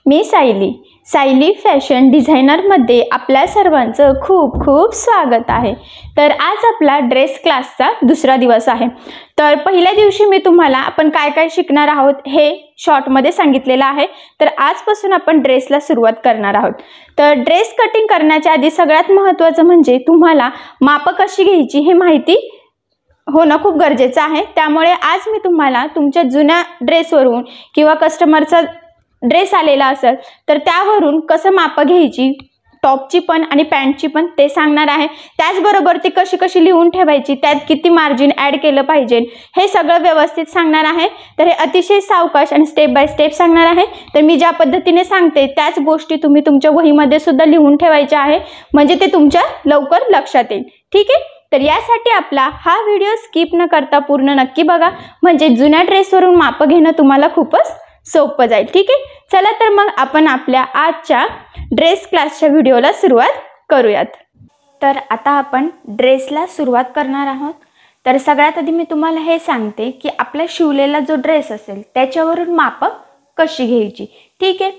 मी Sayali fashion डिझायनरमध्ये आपल्या सर्वांचं खूप खूप स्वागत आहे। तर आज आपला ड्रेस क्लासचा दुसरा दिवस आहे। तर पहिल्या दिवशी मी तुम्हाला आपण काय काय शिकणार आहोत हे शॉर्टमध्ये सांगितलेलं आहे। तर आजपासून आपण ड्रेसला सुरुवात करणार आहोत। तर ड्रेस कटिंग करण्याच्या आधी सगळ्यात महत्त्वाचं म्हणजे तुम्हाला माप कशी घ्यायची हे माहिती होणं खूप गरजेचं आहे। त्यामुळे आज मी तुम्हाला तुमच्या जुन्या ड्रेसवरून किंवा कस्टमरचा ड्रेस आलेला असेल तर त्यावरून कसं माप घ्यायची टॉपची पण आणि पॅन्टची पण ते सांगणार आहे। त्याचबरोबर ती कशी कशी लिहून ठेवायची, त्यात किती मार्जिन ॲड केलं पाहिजे हे सगळं व्यवस्थित सांगणार आहे। तर हे अतिशय सावकाश आणि स्टेप बाय स्टेप सांगणार आहे। तर मी ज्या पद्धतीने सांगते त्याच गोष्टी तुम्ही तुमच्या वहीमध्ये सुद्धा लिहून ठेवायच्या आहे, म्हणजे ते तुमच्या लवकर लक्षात येईल। ठीक आहे, तर यासाठी आपला हा व्हिडिओ स्किप न करता पूर्ण नक्की बघा, म्हणजे जुन्या ड्रेसवरून माप घेणं तुम्हाला खूपच सोपं जाईल। ठीक आहे, चला तर मग आपण आपल्या आजच्या ड्रेस क्लासच्या व्हिडिओला सुरुवात करूयात। तर आता आपण ड्रेसला सुरुवात करणार आहोत। तर सगळ्यात आधी मी तुम्हाला हे सांगते की आपला शिवलेला जो ड्रेस असेल त्याच्यावरून माप कशी घ्यायची। ठीक आहे,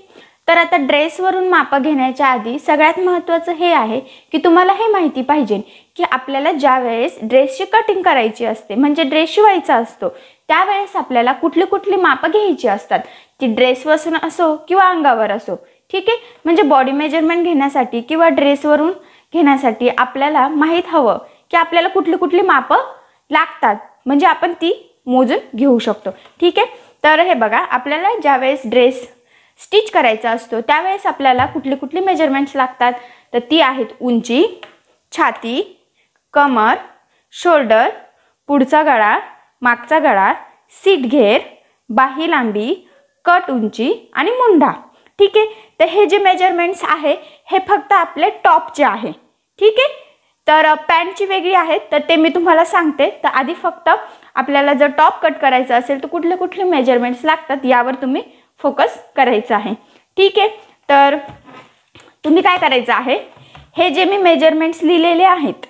तर आता ड्रेसवरून माप घेण्याच्या आधी सगळ्यात महत्त्वाचं हे आहे की तुम्हाला हे माहिती पाहिजे की आपल्याला ज्या वेळेस ड्रेसची कटिंग करायची असते, म्हणजे ड्रेस शिवायचा असतो, त्यावेळेस आपल्याला कुठली माप घ्यायची असतात, ती ड्रेसवरून असो किंवा अंगावर असो। ठीक आहे, म्हणजे बॉडी मेजरमेंट घेण्यासाठी किंवा ड्रेसवरून घेण्यासाठी आपल्याला माहीत हवं की आपल्याला कुठली माप लागतात, म्हणजे आपण ती मोजून घेऊ शकतो। ठीक आहे, तर हे बघा, आपल्याला ज्यावेळेस ड्रेस स्टिच करायचा असतो त्यावेळेस आपल्याला कुठली मेजरमेंट्स लागतात, तर ती आहेत उंची, छाती, कमर, शोल्डर, पुढचा गळा, मागचा गळा, सीट घेर, बाही लांबी, कट उंची आणि मुंढा। ठीक आहे, तर हे जे मेजरमेंट्स आहे हे फक्त आपले टॉपचे आहे। ठीक आहे, तर पॅन्टची वेगळी आहेत, तर ते मी तुम्हाला सांगते। तर आधी फक्त आपल्याला जर टॉप कट करायचा असेल तर कुठले मेजरमेंट्स लागतात यावर तुम्ही फोकस करायचं आहे। ठीक आहे, तर तुम्ही काय करायचं आहे, हे जे मी मेजरमेंट्स लिहिलेले आहेत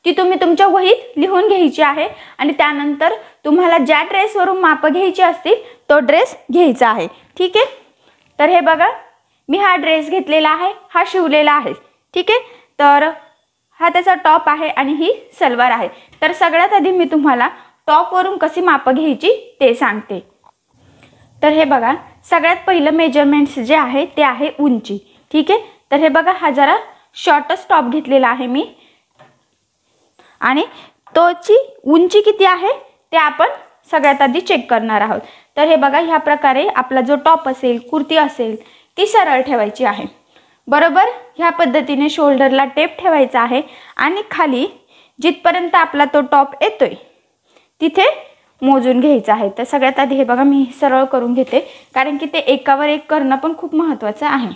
ती तुम्ही तुमच्या वहीत लिहून घ्यायची आहे आणि त्यानंतर तुम्हाला ज्या ड्रेसवरून माप घ्यायची असतील तो ड्रेस घ्यायचा आहे। ठीक आहे, तर हे बघा, मी हा ड्रेस घेतलेला आहे, हा शिवलेला आहे। ठीक आहे, तर हा त्याचा टॉप आहे आणि ही सलवार आहे। तर सगळ्यात आधी मी तुम्हाला टॉपवरून कशी माप घ्यायची ते सांगते। तर हे बघा, सगळ्यात पहिलं मेजरमेंट्स जे आहे ते आहे उंची। ठीक आहे, तर हे बघा, हा जरा शॉर्टच टॉप घेतलेला आहे मी आणि तोची उंची किती आहे ते आपण सगळ्यात आधी चेक करणार आहोत। तर हे बघा, ह्या प्रकारे आपला जो टॉप असेल, कुर्ती असेल, ती सरळ ठेवायची आहे। बरोबर ह्या पद्धतीने शोल्डरला टेप ठेवायचा आहे आणि खाली जिथपर्यंत आपला तो टॉप येतोय तिथे मोजून घ्यायचं आहे। तर सगळ्यात आधी हे बघा, मी सरळ करून घेते कारण की ते एकावर एक करणं पण खूप महत्त्वाचं आहे।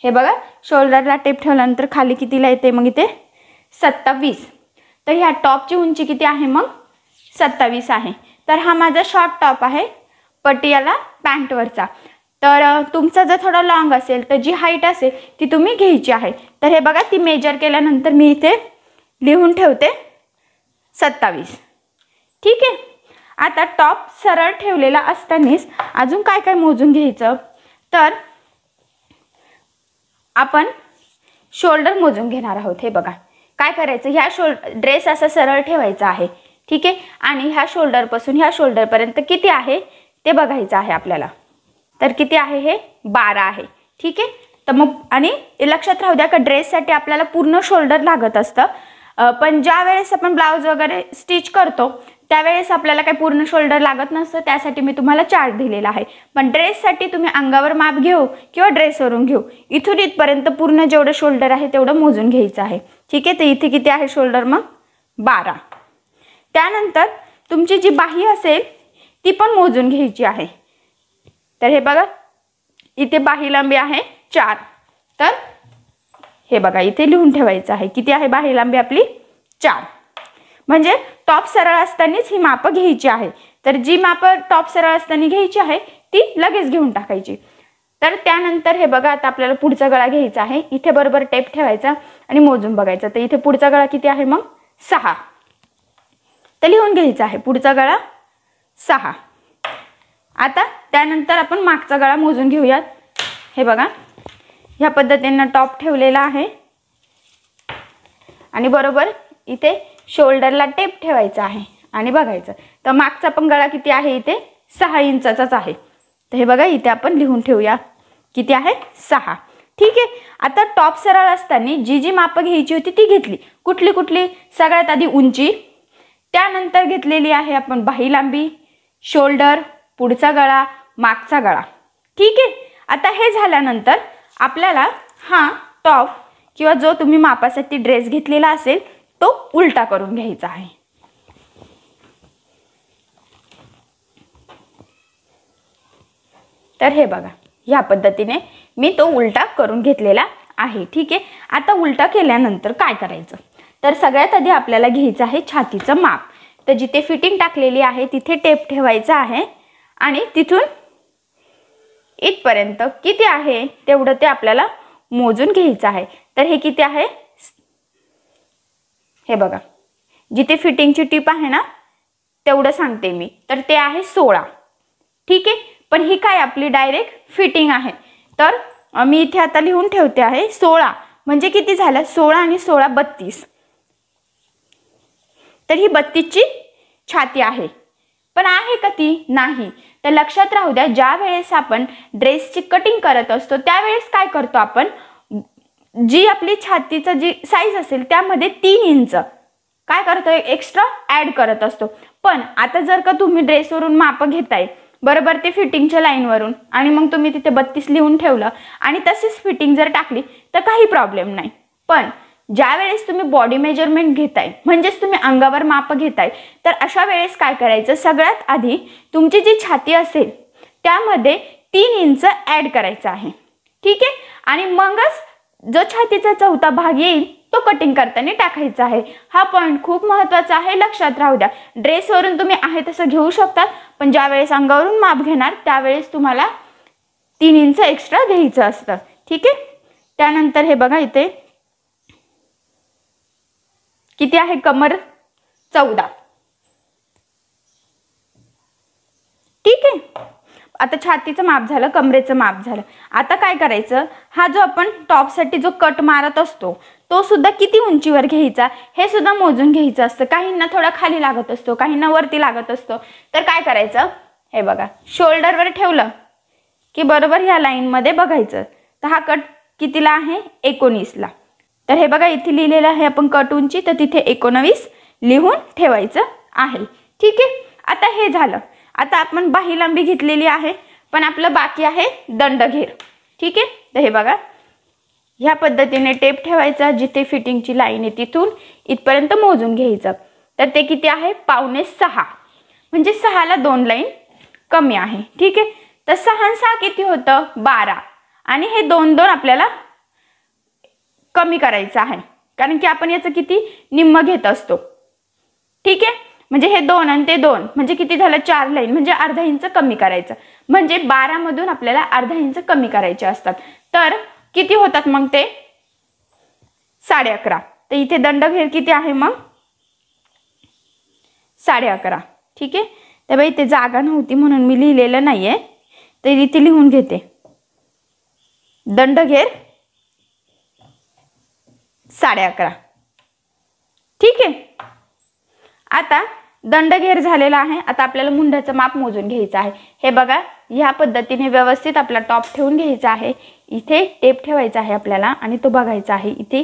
हे बघा, शोल्डरला टेप ठेवल्यानंतर खाली कितीला येते, मग इथे 27। तर ह्या टॉपची उंची किती आहे, मग 27 आहे। तर हा माझा शॉर्ट टॉप आहे, पटियाला पॅन्टवरचा। तर तुमचा जर थोडा लॉंग असेल तर जी हाईट असेल ती तुम्ही घ्यायची आहे। तर हे बघा, ती मेजर केल्यानंतर मी इथे लिहून ठेवते 27। ठीक आहे, आता टॉप सरळ ठेवलेला असतानाच अजून काय काय मोजून घ्यायचं, तर आपण शोल्डर मोजून घेणार आहोत। हे बघा, काय करायचं, ह्या ड्रेस असा सरळ ठेवायचा आहे। ठीक आहे, आणि ह्या शोल्डरपासून ह्या शोल्डरपर्यंत किती आहे ते बघायचं आहे आपल्याला। तर किती आहे, हे 12 आहे। ठीक आहे, तर मग आणि लक्षात राहू द्या का ड्रेससाठी आपल्याला पूर्ण शोल्डर लागत असतं, पण ज्या वेळेस आपण ब्लाऊज वगैरे स्टिच करतो त्यावेळेस आपल्याला काही पूर्ण शोल्डर लागत नसतं, त्यासाठी मी तुम्हाला चार्ट दिलेला आहे। पण ड्रेससाठी तुम्ही अंगावर माप घेऊ किंवा ड्रेसवरून घेऊ, इथून इथपर्यंत पूर्ण जेवढं शोल्डर आहे तेवढं मोजून घ्यायचं आहे। ठीक आहे, तर इथे किती आहे शोल्डर, मग 12। त्यानंतर तुमची जी बाही असेल ती पण मोजून घ्यायची आहे। तर हे बघा, इथे बाही लांबी आहे 4। तर हे बघा, इथे लिहून ठेवायचं आहे किती आहे बाही लांबी आपली, 4। म्हणजे टॉप सरळ असतानाच ही माप घ्यायची आहे। तर जी माप टॉप सरळ असताना घ्यायची आहे ती लगेच घेऊन टाकायची। तर त्यानंतर हे बघा, आता आपल्याला पुढचा गळा घ्यायचा आहे। इथे बरोबर टेप ठेवायचा आणि मोजून बघायचा। तर इथे पुढचा गळा किती आहे, मग 6। तर लिहून घ्यायचा आहे पुढचा गळा 6। आता त्यानंतर आपण मागचा गळा मोजून घेऊयात। हे बघा ह्या पद्धतीने टॉप ठेवलेला आहे आणि बरोबर इथे शोल्डरला टेप ठेवायचा आहे आणि बघायचं. तर मागचा पण गळा किती आहे, इथे 6 इंचाचाच आहे. तर हे बघा इथे आपण लिहून ठेवूया किती आहे, 6. ठीक आहे. आता टॉप सरळ असताना जी जी मापं घ्यायची होती ती घेतली. कुठली कुठली, सगळ्यात आधी उंची, त्यानंतर घेतलेली आहे आपण बाही लांबी, शोल्डर, पुढचा गळा, मागचा गळा. ठीक आहे. आता हे झाल्यानंतर आपल्याला हा टॉप किंवा जो तुम्ही मापासाठी ड्रेस घेतलेला असेल तो उलटा करून घ्यायचा आहे. तर हे बघा ह्या पद्धतीने मी तो उलटा करून घेतलेला आहे. ठीक आहे. आता उलटा केल्यानंतर काय करायचं, तर सगळ्यात आधी आपल्याला घ्यायचं आहे छातीचं माप. तर जिथे फिटिंग टाकलेली आहे तिथे टेप ठेवायचा आहे आणि तिथून इथपर्यंत किती आहे तेवढं ते आपल्याला मोजून घ्यायचं आहे. तर हे किती आहे, हे बघा जिथे फिटिंगची टीप आहे ना तेवढं सांगते मी, तर ते आहे 16. ठीक आहे. पण ही काय आपली डायरेक्ट फिटिंग आहे. तर मी इथे आता लिहून ठेवते आहे 16 म्हणजे किती झालं, 16 आणि 16 32. तर ही 32ची छाती आहे. पण आहे का ती, नाही. तर लक्षात राहू द्या, ज्या वेळेस आपण ड्रेसची कटिंग करत असतो त्यावेळेस काय करतो आपण, जी आपली छातीचं जी साईज असेल त्यामध्ये 3 इंच काय करतो, एक्स्ट्रा ॲड करत असतो. पण आता जर का तुम्ही ड्रेसवरून माप घेताय बरोबर ते फिटिंगच्या लाईनवरून आणि मग तुम्ही तिथे 32 लिहून ठेवलं आणि तशीच फिटिंग जर टाकली तर काही प्रॉब्लेम नाही. पण ज्या वेळेस तुम्ही बॉडी मेजरमेंट घेताय म्हणजेच तुम्ही अंगावर माप घेताय तर अशा वेळेस काय करायचं, सगळ्यात आधी तुमची जी छाती असेल त्यामध्ये 3 इंच ॲड करायचं आहे. ठीक आहे. आणि मगच जो छातीचा चौथा भाग येईल तो कटिंग करताना टाकायचा आहे. हा पॉइंट खूप महत्त्वाचा आहे, लक्षात राहू द्या. ड्रेसवरून तुम्ही आहे तसं घेऊ शकतात, पण ज्या वेळेस अंगावरून माप घेणार त्यावेळेस तुम्हाला 3 इंच एक्स्ट्रा घ्यायचं असतं. ठीक आहे. त्यानंतर हे बघा इथे किती आहे, कमर 14. ठीक आहे. आता छातीचं माप झालं, कमरेचं माप झालं. आता काय करायचं, हा जो आपण टॉपसाठी जो कट मारत असतो तो सुद्धा किती उंचीवर घ्यायचा हे सुद्धा मोजून घ्यायचं असतं. काहींना थोडा खाली लागत असतो, काहींना वरती लागत असतो. तर काय करायचं, हे बघा शोल्डरवर ठेवलं की बरोबर ह्या लाईनमध्ये बघायचं. तर हा कट कितीला आहे, 19ला. तर हे बघा इथे लिहिलेलं आहे आपण कट उंची, तर तिथे 19 लिहून ठेवायचं आहे. ठीक आहे. आता हे झालं. आता आपण बाही लांबी घेतलेली आहे, पण आपलं बाकी आहे दंडघेर. ठीक आहे. तर हे बघा ह्या पद्धतीने टेप ठेवायचा, जिथे फिटिंगची लाईन आहे तिथून इथपर्यंत मोजून घ्यायचं. तर ते किती आहे, 5.25 म्हणजे 6ला 2 लाईन कमी आहे. ठीक आहे. तर 6 आणि 6 किती होतं, 12. आणि हे 2-2 आपल्याला कमी करायचं आहे, कारण की आपण याचं किती निम्म घेत असतो. ठीक आहे. म्हणजे हे 2 आणि ते 2 म्हणजे किती झालं, 4 लाईन म्हणजे अर्धा इंच कमी करायचं. म्हणजे 12 मधून आपल्याला अर्धा इंच कमी करायचे असतात. तर किती होतात मग ते, 11.5. तर इथे दंडघेर किती आहे मग, 11.5. ठीक आहे. तर बाई इथे जागा नव्हती म्हणून मी लिहिलेलं नाहीये, तर इथे लिहून घेते दंडघेर 11.5. ठीक आहे. आता दंडघेर झालेला आहे. आता आपल्याला मुंड्याचं माप मोजून घ्यायचं आहे. हे बघा ह्या पद्धतीने व्यवस्थित आपला टॉप ठेवून घ्यायचा आहे. इथे टेप ठेवायचा आहे आपल्याला आणि तो बघायचा आहे इथे.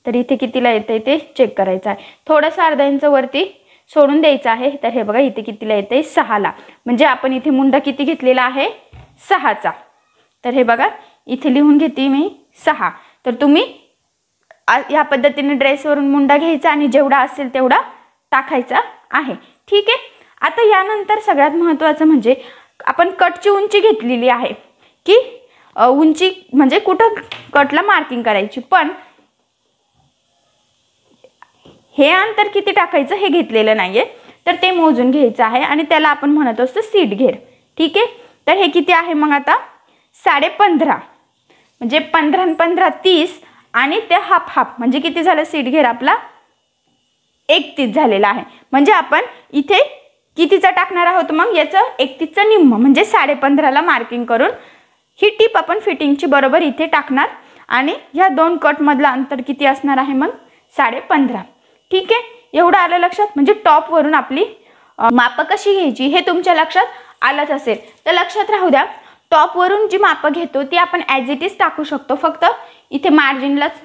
तर इथे कितीला येतंय ते चेक करायचं आहे. थोडंसं अर्धा इंच वरती सोडून द्यायचं आहे. तर हे बघा इथे कितीला येतंय, 6ला. म्हणजे आपण इथे मुंडा किती घेतलेला आहे, 6चा. तर हे बघा इथे लिहून घेते मी 6. तर तुम्ही या पद्धतीने ड्रेसवरून मुंडा घ्यायचा आणि जेवढा असेल तेवढा टाकायचा आहे. ठीक आहे. आता यानंतर सगळ्यात महत्त्वाचं म्हणजे आपण कटची उंची घेतलेली आहे की उंची म्हणजे कुठं कटला मार्किंग करायची, पण हे अंतर किती टाकायचं हे घेतलेलं नाहीये. तर ते मोजून घ्यायचं आहे आणि त्याला आपण म्हणत असतो सीट घेर. ठीक आहे. तर हे किती आहे मग आता, 15.5 म्हणजे 15 आणि 15 30 आणि ते हाफ म्हणजे किती झालं, सीट घेर आपला 31 झालेला आहे. म्हणजे आपण इथे कितीचा टाकणार आहोत, मग याचं 31चं निम्म म्हणजे 15.5ला मार्किंग करून ही टीप आपण फिटिंगची बरोबर इथे टाकणार आणि ह्या दोन कट मधला अंतर किती असणार आहे मग 15.5. ठीक आहे, एवढं आलं लक्षात. म्हणजे टॉप वरून आपली माप कशी घ्यायची हे तुमच्या लक्षात आलंच असेल. तर लक्षात राहू द्या, टॉप वरून जी माप घेतो ती आपण ॲज इट इज टाकू शकतो. फक्त इथे मार्जिनलाच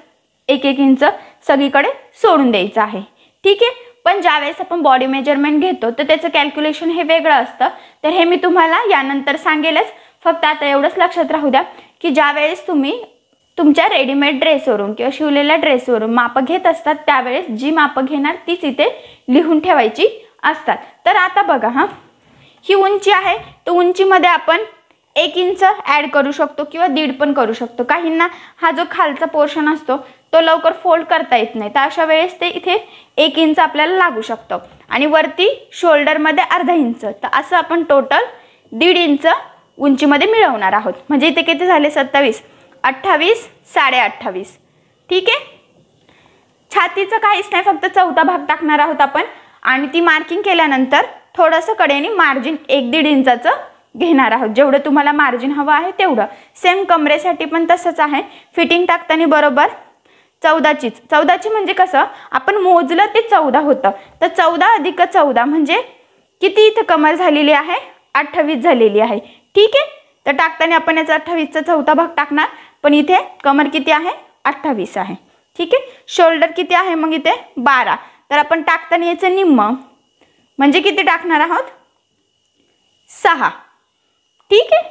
1-1 इंच सगळीकडे सोडून द्यायचं आहे. ठीक आहे, पण ज्यावेळेस आपण बॉडी मेजरमेंट घेतो तर त्याचं कॅल्क्युलेशन हे वेगळं असतं. तर हे मी तुम्हाला यानंतर सांगेलच. फक्त आता एवढंच लक्षात राहू द्या की ज्यावेळेस तुम्ही तुमच्या रेडीमेड ड्रेसवरून किंवा शिवलेल्या ड्रेसवरून माप घेत असतात त्यावेळेस जी माप घेणार तीच इथे लिहून ठेवायची असतात. तर आता बघा, ही उंची आहे, तर उंचीमध्ये आपण 1 इंच ॲड करू शकतो किंवा 1.5 पण करू शकतो. काहींना हा जो खालचा पोर्शन असतो तो लवकर फोल्ड करता येत नाही, तर अशा वेळेस ते इथे 1 इंच आपल्याला लागू शकतं. आणि वरती शोल्डरमध्ये अर्धा इंच, तर असं आपण टोटल 1.5 इंच उंचीमध्ये मिळवणार आहोत. म्हणजे इथे किती झाले 27, 28, 28.5. ठीक आहे, छातीचं काहीच नाही, फक्त चौथा भाग टाकणार आहोत आपण. आणि ती मार्किंग केल्यानंतर थोडंसं कडेने मार्जिन 1-1.5 इंचाचं घेणार आहोत. जेवढं तुम्हाला मार्जिन हवं आहे तेवढं. सेम कमरेसाठी पण तसंच आहे. फिटिंग टाकताना बरोबर 14ची म्हणजे कसं आपण मोजलं ते 14 होतं, तर 14 अधिक 14 म्हणजे किती इथं कमर झालेली आहे 28 झालेली आहे. ठीक आहे, तर टाकताना आपण याचा 28चा चौथा भाग टाकणार, पण इथे कमर किती आहे 28 आहे. ठीक आहे, शोल्डर किती आहे मग इथे 12, तर आपण टाकताना याचं निम्म म्हणजे किती टाकणार आहोत 6. ठीक आहे,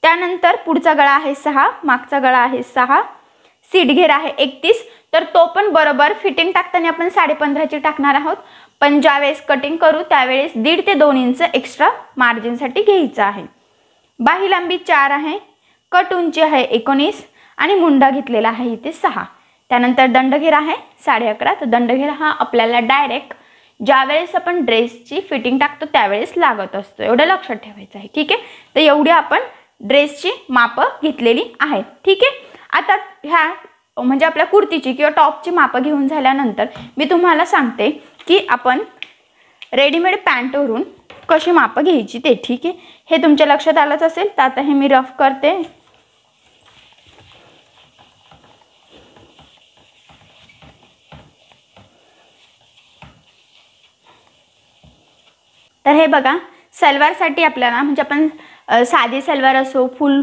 त्यानंतर पुढचा गळा आहे 6, मागचा गळा आहे 6, सीट घेर आहे 31, तर तो पण बरोबर फिटिंग टाकताना आपण 15.5ची टाकणार आहोत. पण ज्यावेळेस कटिंग करू त्यावेळेस 1.5 ते 2 इंच एक्स्ट्रा मार्जिनसाठी घ्यायचं आहे. बाही लांबी 4 आहे, कट उंची आहे 19 आणि मुंडा घेतलेला आहे इथे 6. त्यानंतर दंडघेर आहे 11.5, तर दंडघेर हा आपल्याला डायरेक्ट ज्यावेळेस आपण ड्रेसची फिटिंग टाकतो त्यावेळेस लागत असतो, एवढं लक्षात ठेवायचं आहे. ठीक आहे, तर एवढी आपण ड्रेसची मापं घेतलेली आहेत. ठीक आहे, आता ह्या म्हणजे आपल्या कुर्तीची किंवा टॉपची मापं घेऊन झाल्यानंतर मी तुम्हाला सांगते की आपण रेडीमेड पॅन्टवरून कशी मापं घ्यायची ते. ठीक आहे, हे तुमच्या लक्षात आलंच असेल. तर आता हे मी रफ करते. तर हे बघा, सलवारसाठी आपल्याला म्हणजे आपण साधी सलवार असो, फुल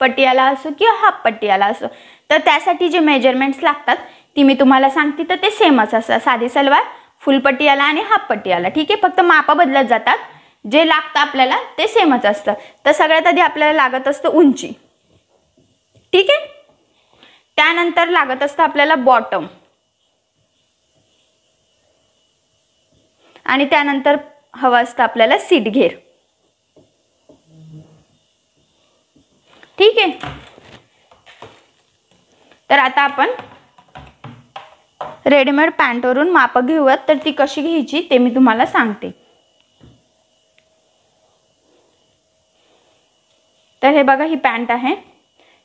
पटियाला असो किंवा हाफ पटियाला असो, तर त्यासाठी जे मेजरमेंट्स लागतात ती मी तुम्हाला सांगते. तर ते सेमच असतात, साधी सलवार, फुल पटियाला आणि हाफ पटियाला. ठीक आहे, फक्त मापं बदलत जातात, जे लागतं आपल्याला ते सेमच असतं. तर सगळ्यात आधी आपल्याला लागत असतं उंची. ठीक आहे, त्यानंतर लागत असतं आपल्याला बॉटम आणि त्यानंतर हवं असतं आपल्याला सीट घेर. ठीक आहे, तर आता आपण रेडीमेड पॅन्टवरून मापं घेऊयात. तर ती कशी घ्यायची ते मी तुम्हाला सांगते. तर हे बघा, ही पॅन्ट आहे,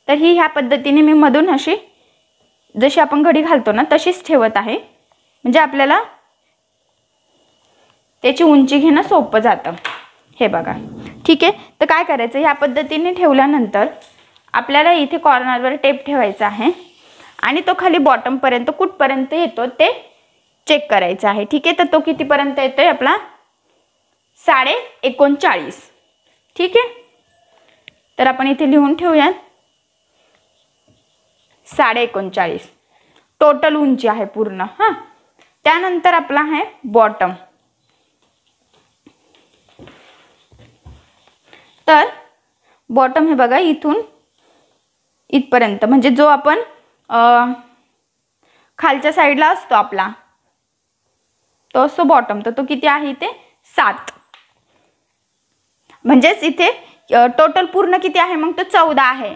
तर ही ह्या पद्धतीने मी मधून अशी जशी आपण घडी घालतो ना तशीच ठेवत आहे, म्हणजे आपल्याला त्याची उंची घेणं सोपं जातं. हे बघा. ठीक आहे, तर काय करायचं, ह्या पद्धतीने ठेवल्यानंतर आपल्याला इथे कॉर्नरवर टेप ठेवायचा आहे आणि तो खाली बॉटमपर्यंत कुठपर्यंत येतो ते चेक करायचा आहे. ठीक आहे, तर तो कितीपर्यंत येतोय आपला 39.5. ठीक आहे, तर आपण इथे लिहून ठेवूयात 39.5 टोटल उंची आहे पूर्ण. हां, त्यानंतर आपला आहे बॉटम. तर बॉटम हे बघा इथून इथपर्यंत म्हणजे जो आपण खालच्या साईडला असतो आपला तो असतो बॉटम, तर तो किती आहे इथे 7. म्हणजेच इथे टोटल पूर्ण किती आहे मग तो 14 आहे.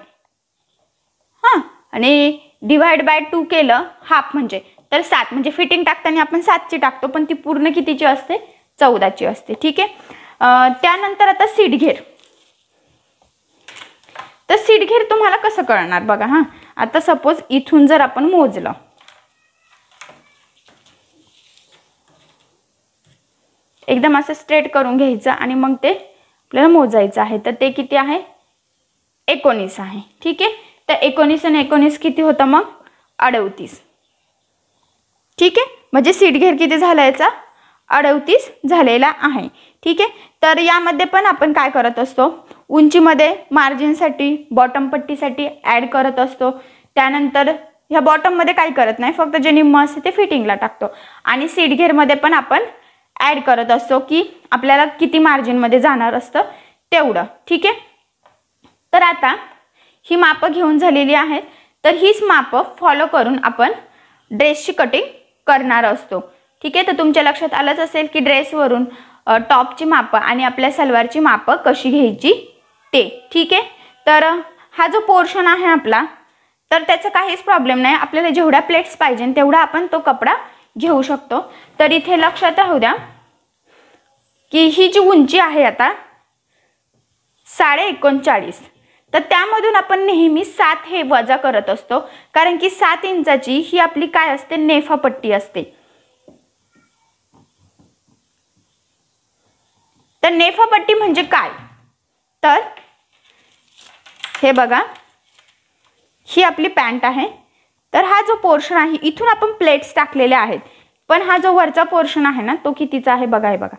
हां, आणि डिवाइड बाय 2 केलं हाफ म्हणजे तर 7, म्हणजे फिटिंग टाकताना आपण 7ची टाकतो पण ती पूर्ण कितीची असते 14ची असते. ठीक आहे, त्यानंतर आता सीट घेर. तर सीट घेर तुम्हाला कसं कळणार बघा. हां, आता सपोज इथून जर आपण मोजलं, एकदम असं स्ट्रेट करून घ्यायचं आणि मग ते आपल्याला मोजायचं आहे. तर ते किती आहे 19 आहे. ठीक आहे, तर 19 आणि 19 किती होतं मग 38. ठीक आहे, म्हणजे सीट घेर किती झाला याचा 38 झालेला आहे. ठीक आहे, तर यामध्ये पण आपण काय करत असतो, उंचीमध्ये मार्जिनसाठी बॉटम पट्टीसाठी ॲड करत असतो. त्यानंतर ह्या बॉटममध्ये काही करत नाही, फक्त जे निम्म असते ते फिटिंगला टाकतो. आणि सीट घेरमध्ये पण आपण ॲड करत असतो की आपल्याला किती मार्जिनमध्ये जाणार असतं तेवढं. ठीक आहे, तर आता ही मापं घेऊन झालेली आहेत. तर हीच मापं फॉलो करून आपण ड्रेसची कटिंग करणार असतो. ठीक आहे, तर तुमच्या लक्षात आलंच असेल की ड्रेसवरून टॉपची मापं आणि आपल्या सलवारची मापं कशी घ्यायची ते. ठीक आहे, तर हा जो पोर्शन आहे आपला, तर त्याचा काहीच प्रॉब्लेम नाही. आपल्याला जेवढ्या प्लेट्स पाहिजे तेवढा आपण तो कपडा घेऊ शकतो. तर इथे लक्षात राहू द्या की ही जी उंची आहे आता 39.5, तर त्यामधून आपण नेहमी 7 हे वजा करत असतो, कारण की 7 इंचाची ही आपली काय असते, नेफापट्टी असते. तर नेफापट्टी म्हणजे काय, तर हे बघा, ही आपली पॅन्ट आहे. तर हा जो पोर्शन आहे इथून आपण प्लेट्स टाकलेल्या आहेत, पण हा जो वरचा पोर्शन आहे ना तो कितीचा आहे बघा, हे बघा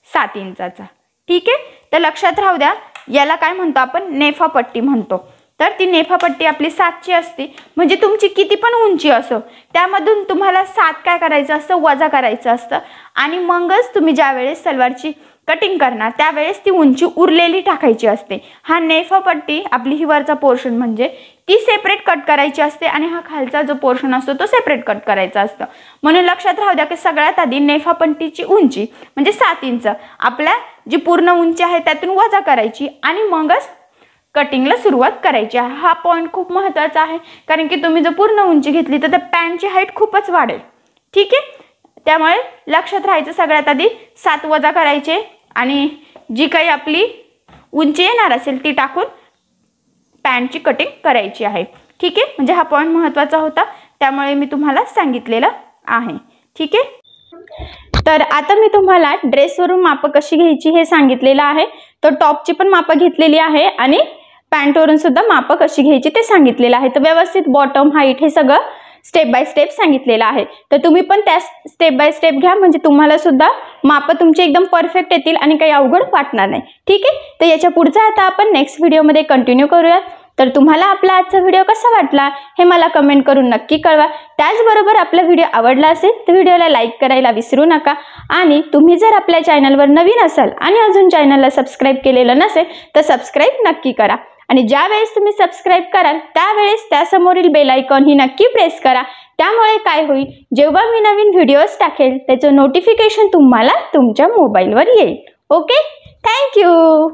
7 इंचाचा. ठीक आहे, तर लक्षात राहू द्या, याला काय म्हणतो आपण, नेफापट्टी म्हणतो. तर ती नेफापट्टी आपली 7ची असते. म्हणजे तुमची किती पण उंची असो त्यामधून तुम्हाला 7 काय करायचं असतं, वजा करायचं असतं. आणि मगच तुम्ही ज्यावेळेस सलवारची कटिंग करणार त्यावेळेस ती उंची उरलेली टाकायची असते. हा नेफापट्टी आपली ही वरचा पोर्शन म्हणजे ती सेपरेट कट करायची असते आणि हा खालचा जो पोर्शन असतो तो सेपरेट कट करायचा असतो. म्हणून लक्षात राहू द्या की सगळ्यात आधी नेफापट्टीची उंची म्हणजे 7 इंच आपल्या जी पूर्ण उंची आहे त्यातून वजा करायची आणि मगच कटिंगला सुरुवात करायची आहे. हा पॉईंट खूप महत्त्वाचा आहे, कारण की तुम्ही जर पूर्ण उंची घेतली तर त्या पॅन्टची हाईट खूपच वाढेल. ठीक आहे, त्यामुळे लक्षात राहायचं सगळ्यात आधी 7 वजा करायचे आणि जी काही आपली उंची येणार असेल ती टाकून पॅन्टची कटिंग करायची आहे. ठीक आहे, म्हणजे हा पॉईंट महत्त्वाचा होता, त्यामुळे मी तुम्हाला सांगितलेलं आहे. ठीक आहे, तर आता मी तुम्हाला ड्रेसवरून मापं कशी घ्यायची हे सांगितलेलं आहे. तर टॉपची पण मापं घेतलेली आहे आणि पॅन्टवरून सुद्धा मापं कशी घ्यायची ते सांगितलेलं आहे. तर व्यवस्थित बॉटम हाईट हे सगळं स्टेप बाय स्टेप सांगितलेलं आहे. तर तुम्ही पण त्या स्टेप बाय स्टेप घ्या, म्हणजे तुम्हाला सुद्धा मापं तुमचे एकदम परफेक्ट येतील आणि काही अवघड वाटणार नाही. ठीक आहे, तर याच्या पुढचा आता आपण नेक्स्ट व्हिडिओमध्ये कंटिन्यू करूयात. तर तुम्हाला आपला आजचा व्हिडिओ कसा वाटला हे मला कमेंट करून नक्की कळवा. त्याचबरोबर आपला व्हिडिओ आवडला असेल तर व्हिडिओला लाईक करायला विसरू नका. आणि तुम्ही जर आपल्या चॅनलवर नवीन असाल आणि अजून चॅनलला सबस्क्राईब केलेलं नसेल तर सबस्क्राईब नक्की करा. आणि ज्या वेळेस तुम्ही सबस्क्राईब कराल त्यावेळेस त्यासमोरील बेल आयकॉन ही नक्की प्रेस करा. त्यामुळे काय होईल, जेव्हा मी नवीन व्हिडिओज टाकेल त्याचं नोटिफिकेशन तुम्हाला तुमच्या मोबाईलवर येईल. Okay, thank you.